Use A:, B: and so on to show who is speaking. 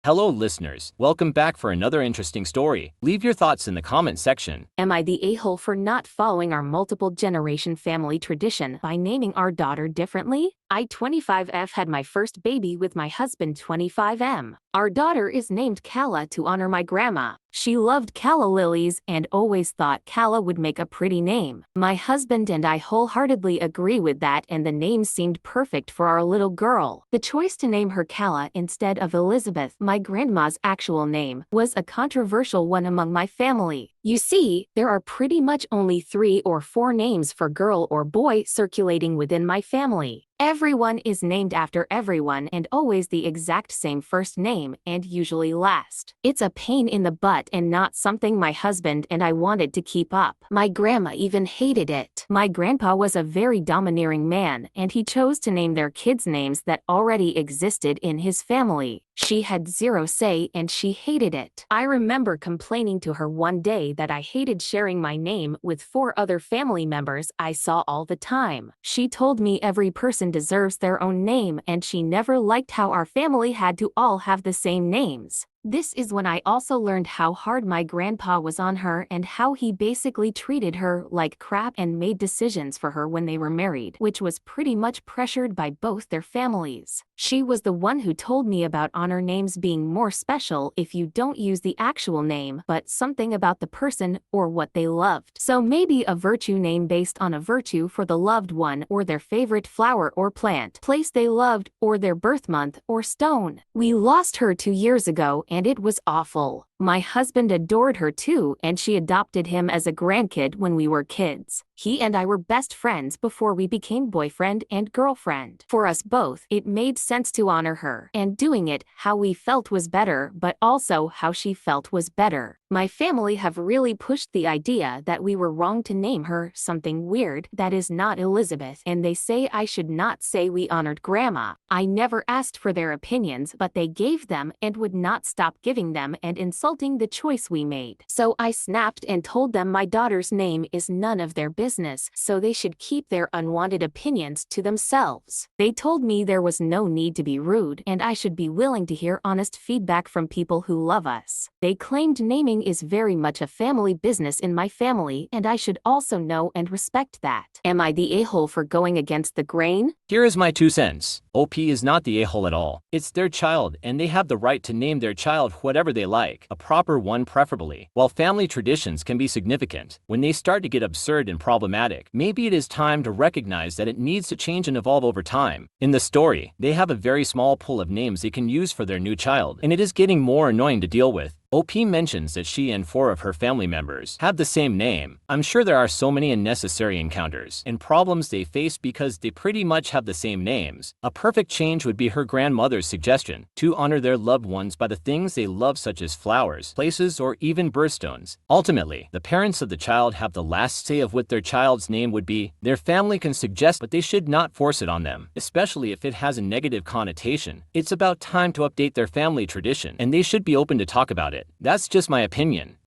A: Hello listeners, welcome back for another interesting story. Leave your thoughts in the comment section.
B: Am I the a-hole for not following our multiple generation family tradition by naming our daughter differently? I 25F had my first baby with my husband 25M. Our daughter is named Kala to honor my grandma. She loved calla lilies and always thought Kala would make a pretty name. My husband and I wholeheartedly agree with that, and the name seemed perfect for our little girl. The choice to name her Kala instead of Elizabeth, my grandma's actual name, was a controversial one among my family. You see, there are pretty much only 3 or 4 names for girl or boy circulating within my family. Everyone is named after everyone and always the exact same first name and usually last. It's a pain in the butt and not something my husband and I wanted to keep up. My grandma even hated it. My grandpa was a very domineering man and he chose to name their kids names that already existed in his family. She had zero say and she hated it. I remember complaining to her one day that I hated sharing my name with 4 other family members I saw all the time. She told me every person deserves their own name and she never liked how our family had to all have the same names. This is when I also learned how hard my grandpa was on her and how he basically treated her like crap and made decisions for her when they were married, which was pretty much pressured by both their families. She was the one who told me about honor names being more special if you don't use the actual name, but something about the person or what they loved. So maybe a virtue name based on a virtue for the loved one or their favorite flower or plant, place they loved, or their birth month or stone. We lost her 2 years ago and it was awful. My husband adored her too, and she adopted him as a grandkid when we were kids. He and I were best friends before we became boyfriend and girlfriend. For us both, it made sense to honor her, and doing it how we felt was better, but also how she felt was better. My family have really pushed the idea that we were wrong to name her something weird that is not Elizabeth, and they say I should not say we honored Grandma. I never asked for their opinions, but they gave them and would not stop giving them and insulting the choice we made. So I snapped and told them my daughter's name is none of their business, so they should keep their unwanted opinions to themselves. They told me there was no need to be rude and I should be willing to hear honest feedback from people who love us. They claimed naming is very much a family business in my family and I should also know and respect that. Am I the a-hole for going against the grain?
A: Here is my 2 cents. OP is not the a-hole at all. It's their child and they have the right to name their child whatever they like, a proper one preferably. While family traditions can be significant, when they start to get absurd and problematic, maybe it is time to recognize that it needs to change and evolve over time. In the story, they have a very small pool of names they can use for their new child, and it is getting more annoying to deal with. OP mentions that she and 4 of her family members have the same name. I'm sure there are so many unnecessary encounters and problems they face because they pretty much have the same names. A perfect change would be her grandmother's suggestion to honor their loved ones by the things they love, such as flowers, places, or even birthstones. Ultimately, the parents of the child have the last say of what their child's name would be. Their family can suggest, but they should not force it on them, especially if it has a negative connotation. It's about time to update their family tradition, and they should be open to talk about it. That's just my opinion.